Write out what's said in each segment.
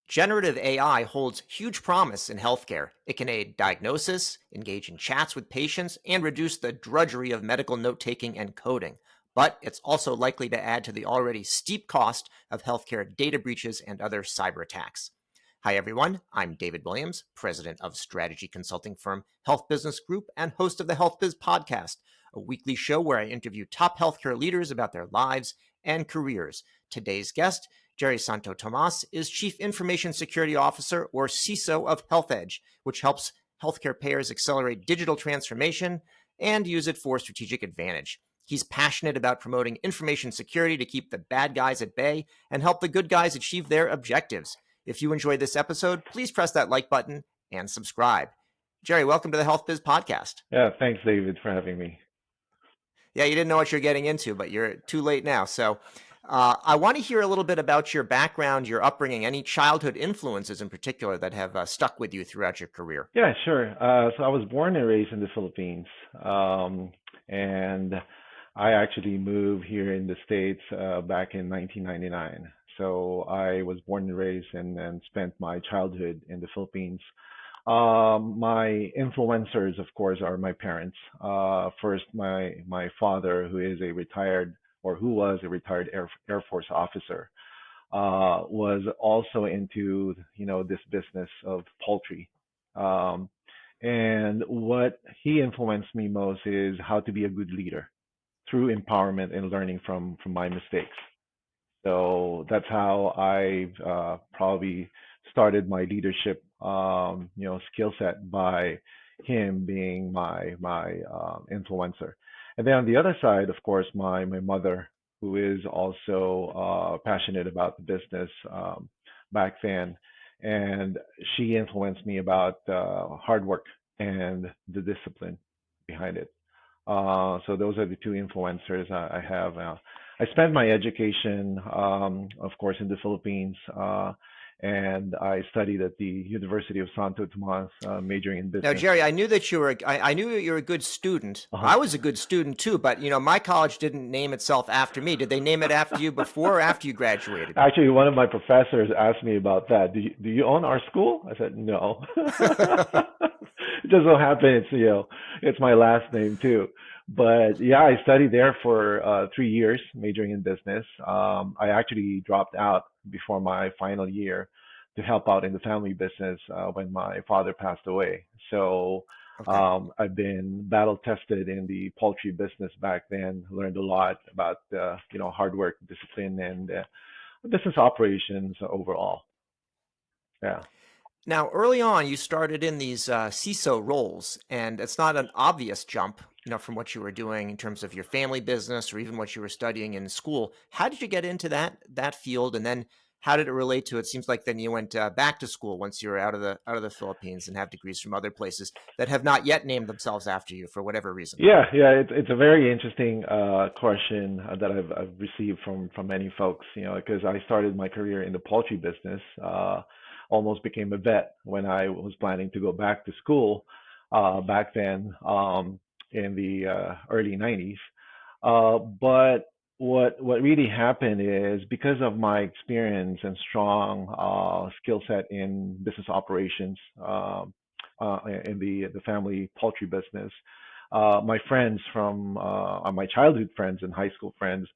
Generative AI holds huge promise in healthcare. It can aid diagnosis, engage in chats with patients, and reduce the drudgery of medical note taking and coding. But it's also likely to add to the already steep cost of healthcare data breaches and other cyber attacks. Hi, everyone. I'm David Williams, president of strategy consulting firm Health Business Group and host of the HealthBiz podcast, a weekly show where I interview top healthcare leaders about their lives and careers. Today's guest, Jerry Santo Tomas, is Chief Information Security Officer, or CISO, of HealthEdge, which helps healthcare payers accelerate digital transformation and use it for strategic advantage. He's passionate about promoting information security to keep the bad guys at bay and help the good guys achieve their objectives. If you enjoyed this episode, please press that like button and subscribe. Jerry, welcome to the HealthBiz podcast. Yeah, thanks, David, for having me. Yeah, you didn't know what you're getting into, but you're too late now. So I want to hear a little bit about your background, your upbringing, any childhood influences in particular that have stuck with you throughout your career. Yeah, sure. So I was born and raised in the Philippines, and I actually moved here in the States back in 1999. So I was born and raised and spent my childhood in the Philippines. My influencers, of course, are my parents. First, my father, who is a retired or who was a retired Air Force officer, was also into this business of poultry. Um, and what he influenced me most is how to be a good leader through empowerment and learning from my mistakes. So that's how I probably started my leadership, skill set by him being my influencer. And then on the other side, of course, my mother, who is also passionate about the business back then, and she influenced me about hard work and the discipline behind it. So those are the two influencers I have. I spent my education, of course, in the Philippines, and I studied at the University of Santo Tomas, majoring in Now, business. Jerry, I knew that I knew that you were a good student. Uh-huh. I was a good student too, but my college didn't name itself after me. Did they name it after you before or after you graduated? Actually, one of my professors asked me about that. Do you own our school? I said no. It just so happens, it's my last name too. But yeah, I studied there for 3 years, majoring in business. I actually dropped out before my final year to help out in the family business when my father passed away. So Okay. I've been battle tested in the poultry business back then. Learned a lot about hard work, discipline, and business operations overall. Yeah. Now, early on, you started in these CISO roles, and it's not an obvious jump, from what you were doing in terms of your family business or even what you were studying in school. How did you get into that field, and then how did it relate to? It seems like then you went back to school once you were out of the Philippines and have degrees from other places that have not yet named themselves after you for whatever reason. Yeah. It's a very interesting question that I've received from many folks. Because I started my career in the poultry business. Almost became a vet when I was planning to go back to school back then in the early 90s. But what really happened is because of my experience and strong skill set in business operations in the family poultry business, my friends from my childhood friends and high school friends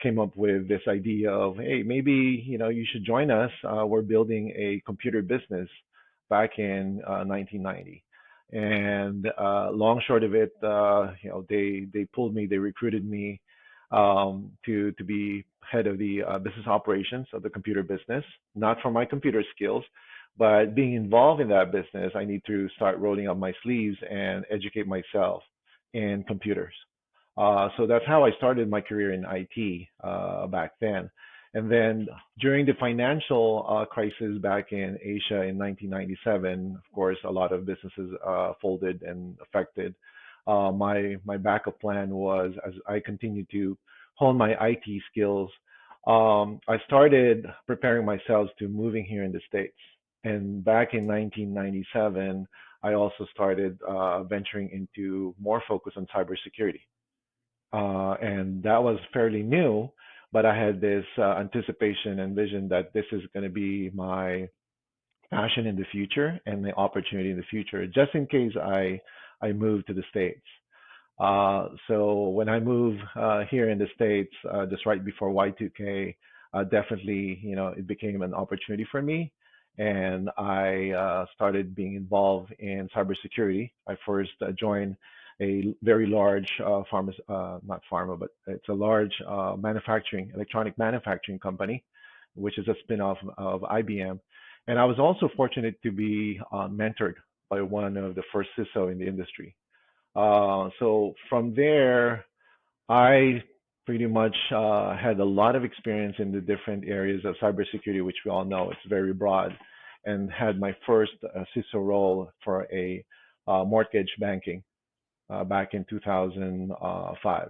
came up with this idea of, hey, maybe you should join us. We're building a computer business back in 1990. And long short of it, they pulled me, they recruited me to be head of the business operations of the computer business, not for my computer skills, but being involved in that business, I need to start rolling up my sleeves and educate myself in computers. So that's how I started my career in IT back then. And then during the financial crisis back in Asia in 1997, of course, a lot of businesses folded and affected. My backup plan was, as I continued to hone my IT skills, I started preparing myself to moving here in the States. And back in 1997, I also started venturing into more focus on cybersecurity. And that was fairly new, but I had this anticipation and vision that this is going to be my passion in the future and my opportunity in the future, just in case I move to the States. So when I moved here in the States, just right before Y2K, definitely, it became an opportunity for me. And I started being involved in cybersecurity. I first joined a very large not pharma, but it's a large electronic manufacturing company, which is a spin-off of IBM. And I was also fortunate to be mentored by one of the first CISO in the industry. So from there, I pretty much had a lot of experience in the different areas of cybersecurity, which we all know it's very broad, and had my first CISO role for a mortgage banking back in 2005,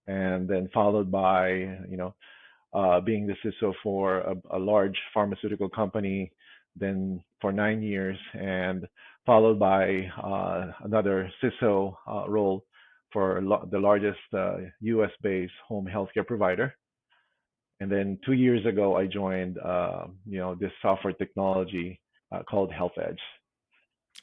and then followed by being the CISO for a large pharmaceutical company, then for 9 years, and followed by another CISO role for the largest U.S.-based home healthcare provider. And then 2 years ago, I joined, this software technology called HealthEdge.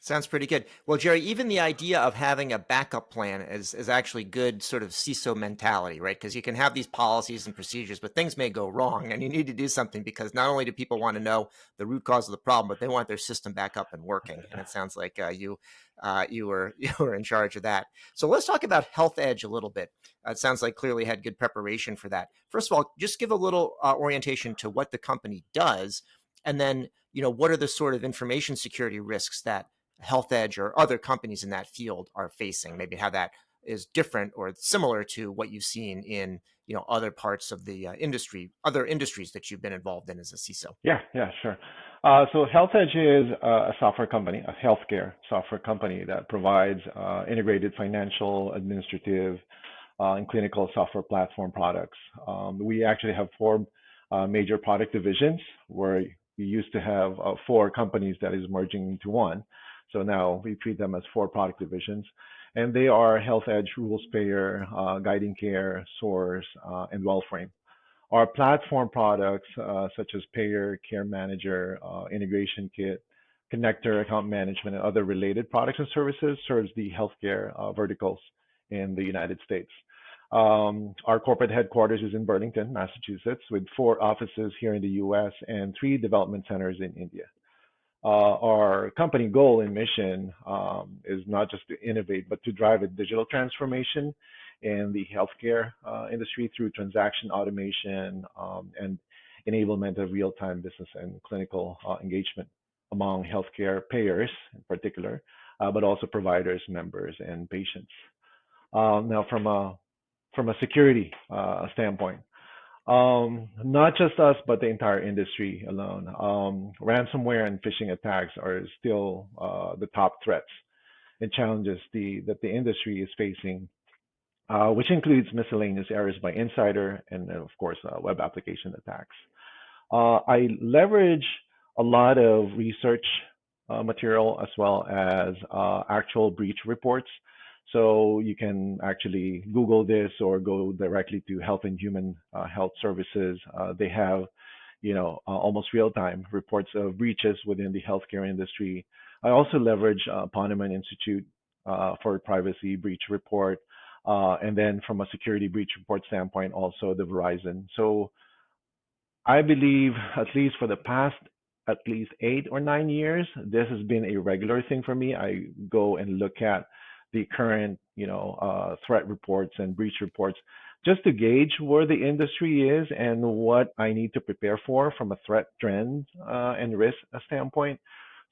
Sounds pretty good. Well, Jerry, even the idea of having a backup plan is actually good sort of CISO mentality, right? Because you can have these policies and procedures, but things may go wrong and you need to do something because not only do people want to know the root cause of the problem, but they want their system back up and working. And it sounds like you were you were in charge of that. So let's talk about HealthEdge a little bit. It sounds like clearly had good preparation for that. First of all, just give a little orientation to what the company does, and then what are the sort of information security risks that HealthEdge or other companies in that field are facing, maybe how that is different or similar to what you've seen in other parts of the industry, other industries that you've been involved in as a CISO. Yeah, sure. So HealthEdge is a software company, a healthcare software company that provides integrated financial, administrative, and clinical software platform products. We actually have four major product divisions where we used to have four companies that is merging into one. So now we treat them as four product divisions, and they are HealthEdge, RulesPayer, Guiding Care, Source, and WellFrame. Our platform products, such as Payer, Care Manager, Integration Kit, Connector, Account Management, and other related products and services, serves the healthcare verticals in the United States. Our corporate headquarters is in Burlington, Massachusetts, with 4 offices here in the U.S. and 3 development centers in India. Our company goal and mission is not just to innovate, but to drive a digital transformation in the healthcare industry through transaction automation and enablement of real-time business and clinical engagement among healthcare payers in particular, but also providers, members, and patients. Now, from a security standpoint, not just us, but the entire industry alone. Ransomware and phishing attacks are still the top threats and challenges that the industry is facing, which includes miscellaneous errors by insider and, of course, web application attacks. I leverage a lot of research material as well as actual breach reports. So you can actually Google this or go directly to Health and Human Health Services. They have, almost real-time reports of breaches within the healthcare industry. I also leverage Ponemon Institute for privacy breach report, and then from a security breach report standpoint, also the Verizon. So I believe, at least for the past at least 8 or 9 years, this has been a regular thing for me. I go and look at the current, threat reports and breach reports just to gauge where the industry is and what I need to prepare for from a threat trend and risk standpoint.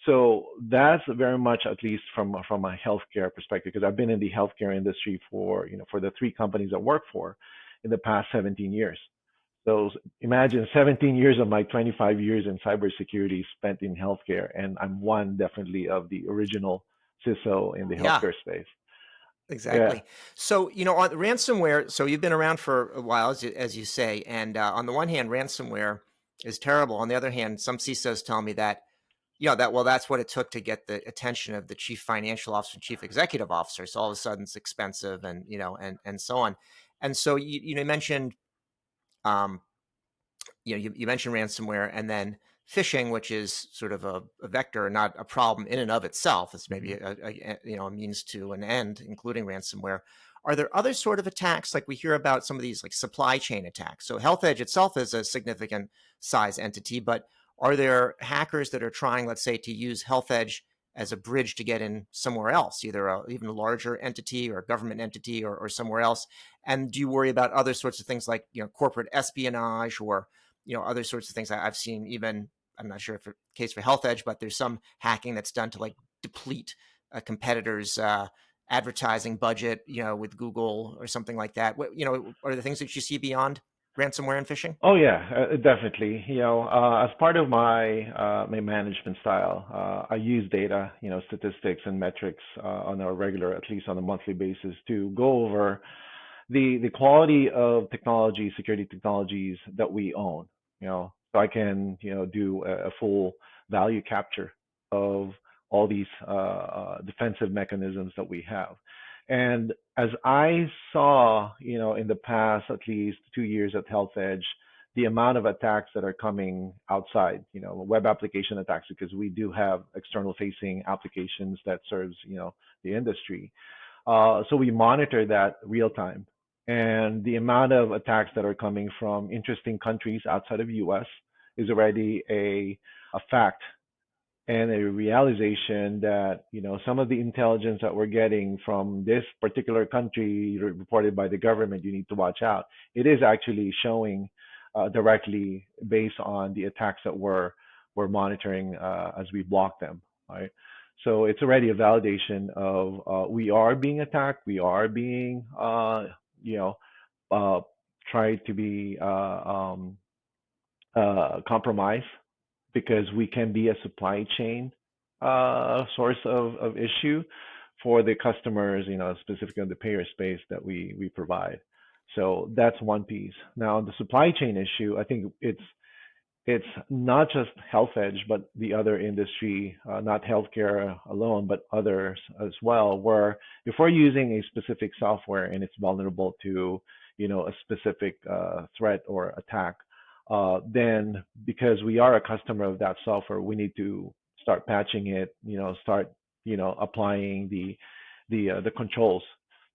So that's very much, at least from a healthcare perspective, because I've been in the healthcare industry for the 3 companies I work for in the past 17 years. So imagine 17 years of my 25 years in cybersecurity spent in healthcare, and I'm one definitely of the original CISO in the Yeah, healthcare space. Yeah. exactly. So, on ransomware, so you've been around for a while, as you say, and on the one hand, ransomware is terrible. On the other hand, some CISOs tell me that that's what it took to get the attention of the chief financial officer and chief executive officer. So all of a sudden it's expensive, and and so on. And so you mentioned, um, you mentioned ransomware, and then phishing, which is sort of a vector, not a problem in and of itself. It's maybe Mhm. a means to an end, including ransomware. Are there other sort of attacks, like we hear about some of these like supply chain attacks? So HealthEdge itself is a significant size entity, but are there hackers that are trying, let's say, to use HealthEdge as a bridge to get in somewhere else, either even a larger entity or a government entity, or somewhere else? And do you worry about other sorts of things like corporate espionage, or other sorts of things? I've seen, even, I'm not sure if it's the case for HealthEdge, but there's some hacking that's done to like deplete a competitor's advertising budget, with Google or something like that. Are there things that you see beyond ransomware and phishing? Oh yeah, definitely. As part of my management style, I use data, statistics and metrics on a regular, at least on a monthly basis, to go over the quality of technology, security technologies that we own. So I can do a full value capture of all these defensive mechanisms that we have. And as I saw, in the past at least 2 years at HealthEdge, the amount of attacks that are coming outside, web application attacks, because we do have external facing applications that serves, the industry. So we monitor that real time. And the amount of attacks that are coming from interesting countries outside of US is already a fact and a realization that some of the intelligence that we're getting from this particular country reported by the government, you need to watch out. It is actually showing directly based on the attacks that we're monitoring as we block them, right? So it's already a validation of we are being attacked, we are being you know uh, tried to be compromised because we can be a supply chain source of issue for the customers, specifically in the payer space that we provide. So that's one piece. Now, the supply chain issue, I think it's not just HealthEdge, but the other industry, not healthcare alone, but others as well, where if we're using a specific software and it's vulnerable to, a specific threat or attack, then because we are a customer of that software, we need to start patching it, start, applying the controls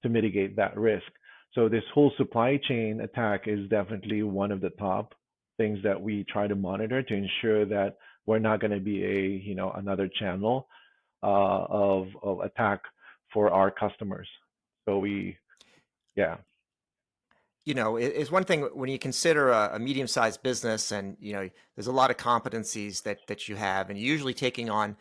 to mitigate that risk. So this whole supply chain attack is definitely one of the top things that we try to monitor to ensure that we're not going to be another channel of attack for our customers. So yeah. It's one thing when you consider a medium-sized business, and there's a lot of competencies that you have, and you're usually taking on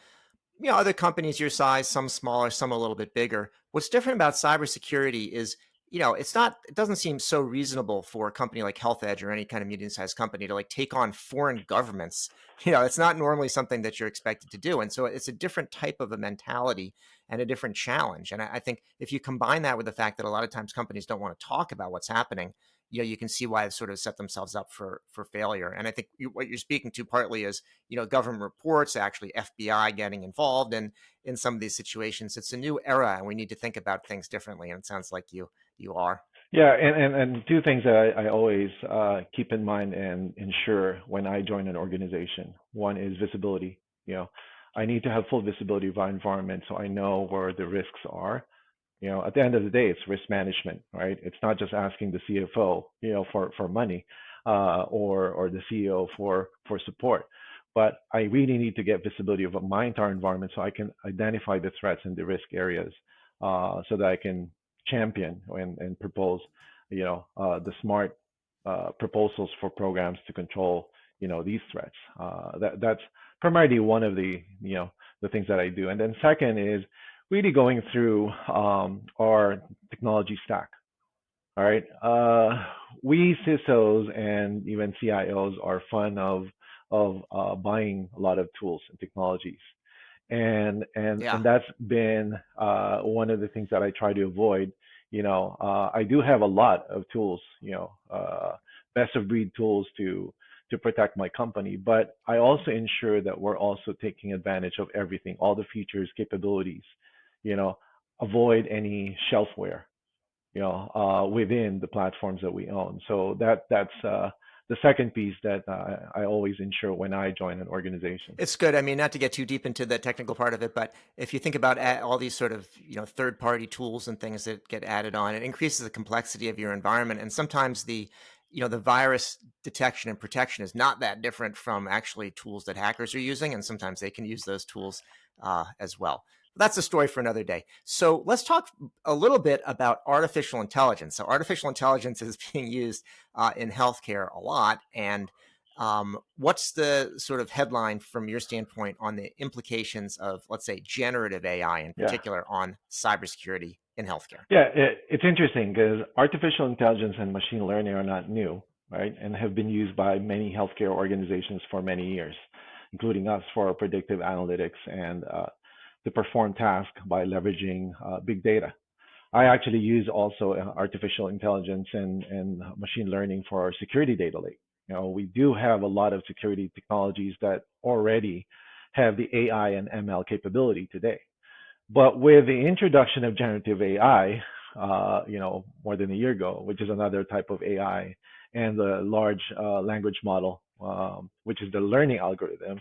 other companies your size, some smaller, some a little bit bigger. What's different about cybersecurity is, it doesn't seem so reasonable for a company like HealthEdge or any kind of medium-sized company to like take on foreign governments. It's not normally something that you're expected to do. And so it's a different type of a mentality and a different challenge. And I think if you combine that with the fact that a lot of times companies don't want to talk about what's happening, you can see why they've sort of set themselves up for failure. And I think what you're speaking to partly is, government reports, actually FBI getting involved in some of these situations. It's a new era, and we need to think about things differently. And it sounds like you are. Yeah, and two things that I always keep in mind and ensure when I join an organization. One is visibility. I need to have full visibility of our environment so I know where the risks are. At the end of the day, it's risk management, right? It's not just asking the CFO, for money, or the CEO for support. But I really need to get visibility of my entire environment so I can identify the threats and the risk areas, so that I can champion and propose, the smart proposals for programs to control, these threats. That's primarily one of the things that I do. And then second is really going through our technology stack. All right. We CISOs and even CIOs are fond of buying a lot of tools and technologies, and Yeah. that's been one of the things that I try to avoid. I do have a lot of tools, best of breed tools to protect my company, but I also ensure that we're also taking advantage of everything, all the features, capabilities, you know, avoid any shelfware, within the platforms that we own. So that's the second piece that I always ensure when I join an organization. It's good. I mean, not to get too deep into the technical part of it, but if you think about all these sort of third-party tools and things that get added on, it increases the complexity of your environment. And sometimes the virus detection and protection is not that different from actually tools that hackers are using, and sometimes they can use those tools as well. That's a story for another day. So let's talk a little bit about artificial intelligence. So artificial intelligence is being used in healthcare a lot, and what's the sort of headline from your standpoint on the implications of, let's say, generative AI in Yeah. particular on cybersecurity in healthcare? Yeah, it's interesting because artificial intelligence and machine learning are not new, right? And have been used by many healthcare organizations for many years, including us for predictive analytics and to perform tasks by leveraging big data. I actually use also artificial intelligence and machine learning for our security data lake. We do have a lot of security technologies that already have the AI and ML capability today. But with the introduction of generative AI, more than a year ago, which is another type of AI, and the large language model, which is the learning algorithm,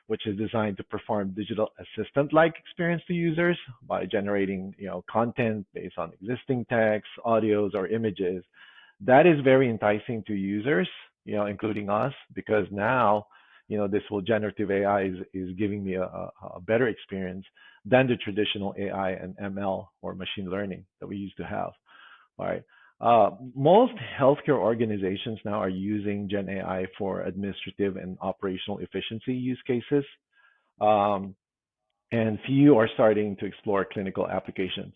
which is designed to perform digital assistant-like experience to users by generating, content based on existing text, audios, or images. That is very enticing to users, including us, because now, this whole generative AI is giving me a better experience than the traditional AI and ML or machine learning that we used to have. All right. Most healthcare organizations now are using Gen AI for administrative and operational efficiency use cases, um, and few are starting to explore clinical applications,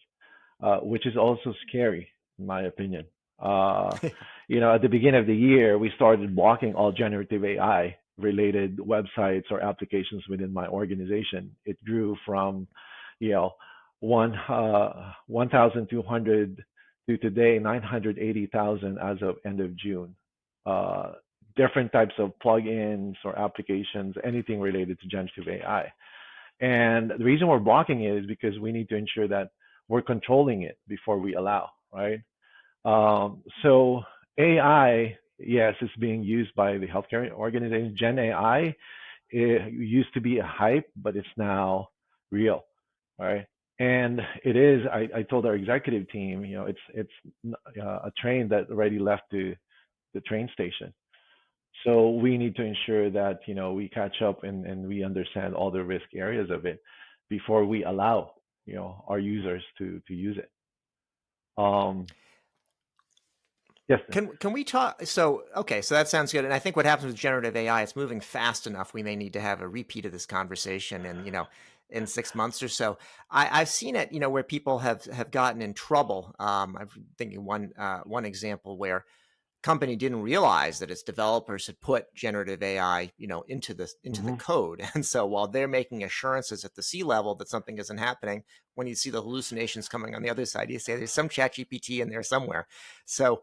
which is also scary, in my opinion. Uh, at the beginning of the year, we started blocking all generative AI related websites or applications within my organization. It grew from, you know, 1,200 to today 980,000 as of end of June. Uh, Different types of plugins or applications, anything related to generative AI. And the reason we're blocking it is because we need to ensure that we're controlling it before we allow, right? So AI, yes, is being used by the healthcare organization. Gen AI, it used to be a hype, but it's now real, right? And it is. I told our executive team, it's a train that already left the train station. So we need to ensure that we catch up and we understand all the risk areas of it before we allow our users to use it. Um, yes, sir. Can we talk? So okay, so that sounds good. And I think what happens with generative AI, it's moving fast enough. We may need to have a repeat of this conversation, and in 6 months or so. I've seen it, where people have gotten in trouble. I'm thinking one example where company didn't realize that its developers had put generative AI, into the Hmm. code. And so while they're making assurances at the C level that something isn't happening, when you see the hallucinations coming on the other side, you say there's some chat GPT in there somewhere. So,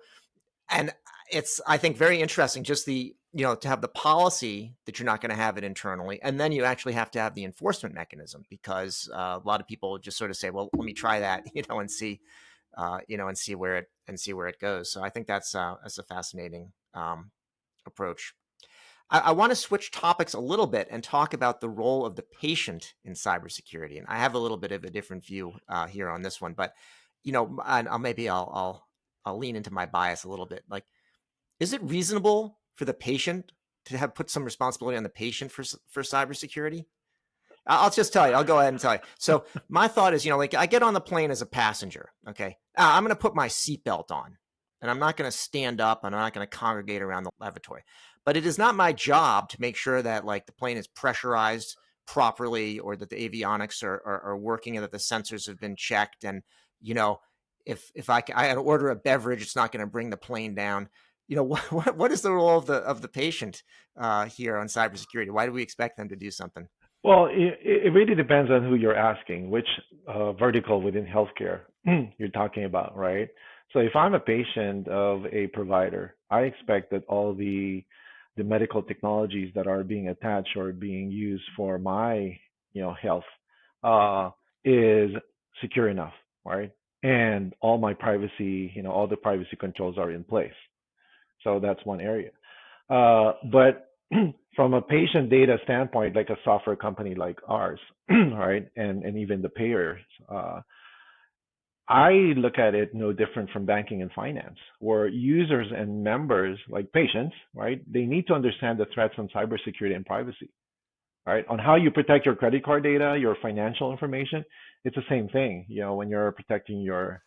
and it's, I think, very interesting just to have the policy that you're not going to have it internally. And then you actually have to have the enforcement mechanism, because a lot of people just sort of say, well, let me try that, and see where it goes. So I think that's a fascinating approach. I want to switch topics a little bit and talk about the role of the patient in cybersecurity. And I have a little bit of a different view here on this one, but and I'll lean into my bias a little bit. Like, is it reasonable for the patient to have put some responsibility on the patient for cybersecurity? I'll just tell you. I'll go ahead and tell you. So my thought is, like, I get on the plane as a passenger. Okay, I'm going to put my seatbelt on, and I'm not going to stand up, and I'm not going to congregate around the lavatory. But it is not my job to make sure that, like, the plane is pressurized properly, or that the avionics are working, and that the sensors have been checked. And if I order a beverage, it's not going to bring the plane down. What is the role of the patient here on cybersecurity? Why do we expect them to do something? Well, it really depends on who you're asking, which vertical within healthcare you're talking about, right? So if I'm a patient of a provider, I expect that all the the medical technologies that are being attached or being used for my, health, uh, is secure enough, right? And all my privacy, all the privacy controls are in place. So that's one area. But from a patient data standpoint, like a software company like ours, right, and even the payers, I look at it no different from banking and finance, where users and members, like patients, right, they need to understand the threats on cybersecurity and privacy, right? On how you protect your credit card data, your financial information, it's the same thing, when you're protecting your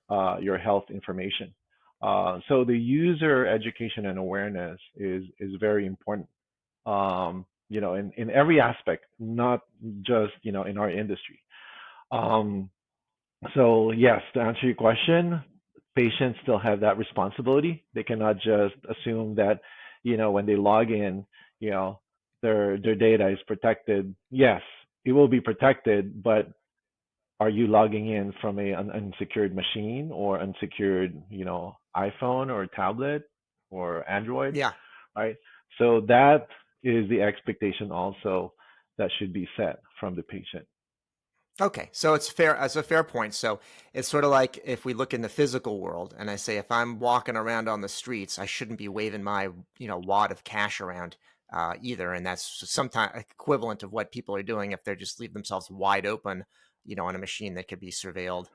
health information. So the user education and awareness is very important, in every aspect, not just, in our industry. Um, so yes, to answer your question, patients still have that responsibility. They cannot just assume that, when they log in, you know, their data is protected. Yes, it will be protected, but are you logging in from an unsecured machine or unsecured, iPhone or tablet or Android, Yeah. right? So that is the expectation also that should be set from the patient. Okay, so it's fair as a fair point. So it's sort of like if we look in the physical world, and I say if I'm walking around on the streets, I shouldn't be waving my wad of cash around either, and that's sometimes equivalent of what people are doing if they just leave themselves wide open, on a machine that could be surveilled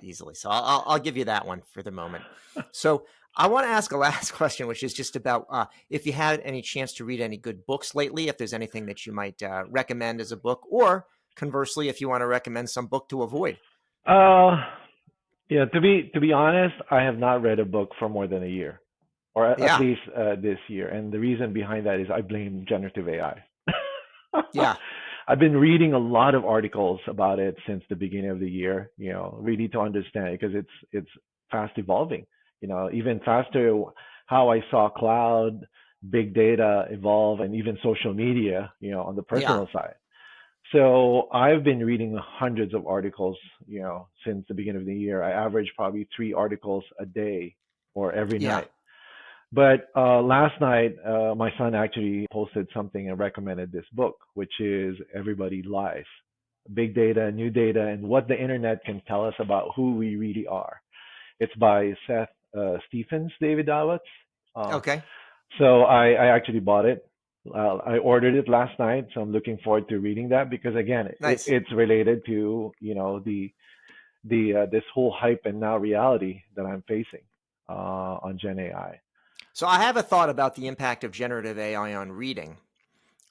easily. So I'll give you that one for the moment. So I want to ask a last question, which is just about if you had any chance to read any good books lately, if there's anything that you might recommend as a book, or conversely, if you want to recommend some book to avoid. Uh, yeah, to be honest, I have not read a book for more than a year, or at Yeah, least this year. And the reason behind that is I blame generative AI. yeah, I've been reading a lot of articles about it since the beginning of the year, really to understand it because it's fast evolving, even faster how I saw cloud, big data evolve and even social media, on the yeah, personal side. So I've been reading hundreds of articles, since the beginning of the year. I average probably 3 articles a day or every yeah. night. But last night, my son actually posted something and recommended this book, which is Everybody Lies: Big Data, New Data, and What the Internet Can Tell Us About Who We Really Are. It's by Seth Stephens, David Dowitz. Uh, Okay, so I actually bought it. I ordered it last night, so I'm looking forward to reading that because again, nice. it's related to the this whole hype and now reality that I'm facing on Gen AI. So I have a thought about the impact of generative AI on reading,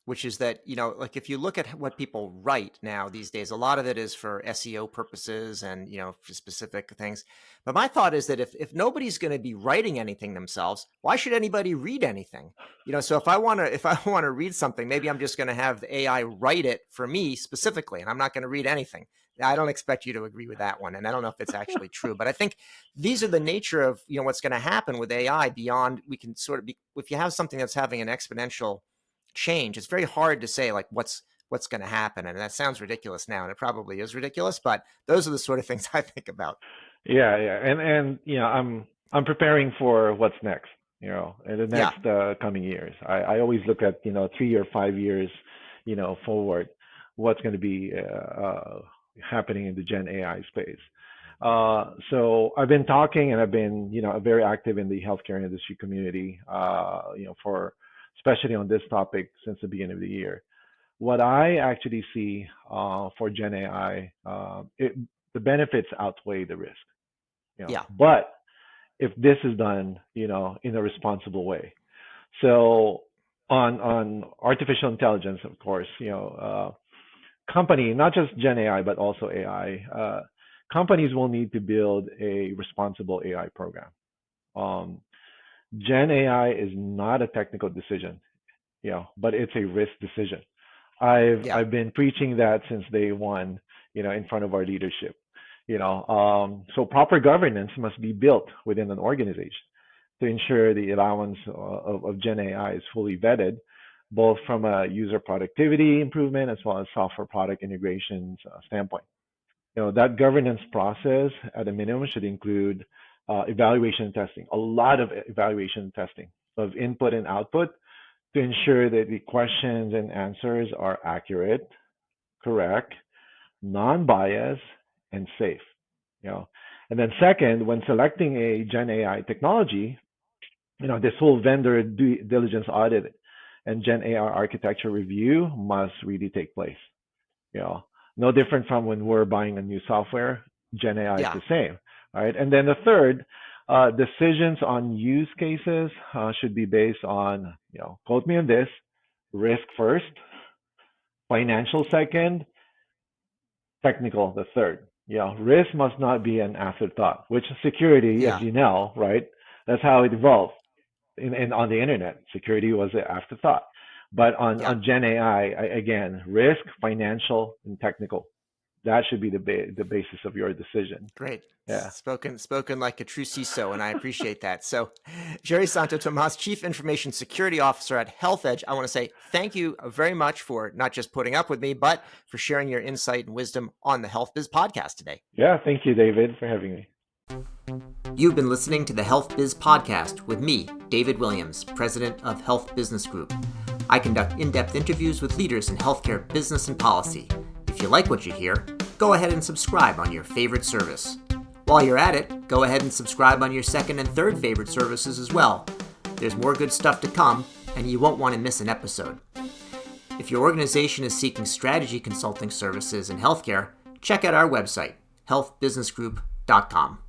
which is that, like if you look at what people write now these days, a lot of it is for SEO purposes and, for specific things. But my thought is that if nobody's going to be writing anything themselves, why should anybody read anything? So if I want to read something, maybe I'm just going to have the AI write it for me specifically, and I'm not going to read anything. I don't expect you to agree with that one. And I don't know if it's actually true, but I think these are the nature of, what's going to happen with AI beyond we can sort of be, if you have something that's having an exponential change, it's very hard to say like what's going to happen, and that sounds ridiculous now, and it probably is ridiculous, but those are the sort of things I think about. Yeah, yeah, and I'm preparing for what's next. In the Yeah, next coming years. I always look at 3 or 5 years, forward, what's going to be happening in the Gen AI space. So I've been talking and I've been very active in the healthcare industry community, for especially on this topic since the beginning of the year. What I actually see for Gen AI, the benefits outweigh the risk. yeah, But if this is done, in a responsible way. So on artificial intelligence, of course, company, not just Gen AI, but also AI, companies will need to build a responsible AI program. Um, Gen AI is not a technical decision, but it's a risk decision. yeah, I've been preaching that since day one, in front of our leadership. So proper governance must be built within an organization to ensure the allowance of Gen AI is fully vetted, both from a user productivity improvement as well as software product integrations standpoint. That governance process at a minimum should include evaluation and testing, a lot of evaluation and testing. of input and output to ensure that the questions and answers are accurate, correct, non-biased, and safe. You know, and then second, when selecting a Gen AI technology, this whole vendor due diligence audit and Gen AI architecture review must really take place. You know, no different from when we're buying a new software. Gen AI is Yeah, the same, right? And then the third, decisions on use cases should be based on, quote me on this, risk first, financial second, technical the third. Risk must not be an afterthought, which security, as yeah, you know, right? That's how it evolved on the internet. Security was an afterthought. But yeah. on Gen AI, again, risk, financial, and technical. That should be the basis of your decision. Great. Yeah. Spoken like a true CISO, and I appreciate that. So, Jerry Santo Tomas, Chief Information Security Officer at HealthEdge, I want to say thank you very much for not just putting up with me, but for sharing your insight and wisdom on the HealthBiz podcast today. Yeah. Thank you, David, for having me. You've been listening to the HealthBiz podcast with me, David Williams, President of Health Business Group. I conduct in-depth interviews with leaders in healthcare business and policy. If you like what you hear, go ahead and subscribe on your favorite service. While you're at it, go ahead and subscribe on your second and third favorite services as well. There's more good stuff to come, and you won't want to miss an episode. If your organization is seeking strategy consulting services in healthcare, check out our website, healthbusinessgroup.com.